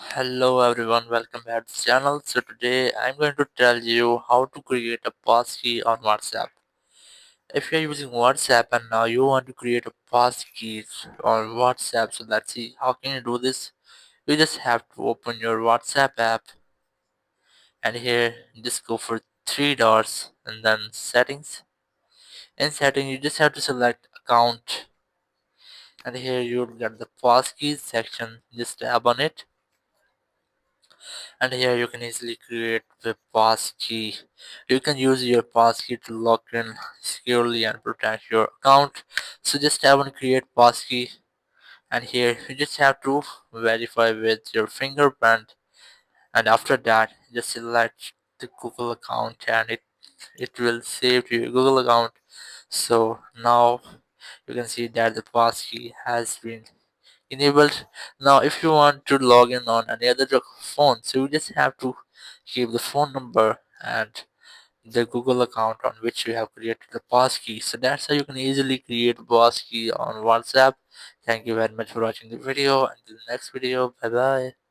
Hello everyone, welcome back to the channel. So today I'm going to tell you how to create a passkey on WhatsApp. If you're using WhatsApp and now you want to create a passkey on WhatsApp, so let's see how can you do this. You just have to open your WhatsApp app and here just go for three dots and then settings. In setting you just have to select account and here you'll get the passkeys section. Just tap on it and here you can easily create the passkey. You can use your passkey to log in securely and protect your account. So just tap on create passkey and here you just have to verify with your fingerprint and after that just select the Google account and it will save to your Google account. So now you can see that the passkey has been enabled. Now if you want to log in on any other phone, so you just have to keep the phone number and the Google account on which you have created the passkey. So that's how you can easily create a passkey on WhatsApp. Thank you very much for watching the video. Until the next video, bye bye.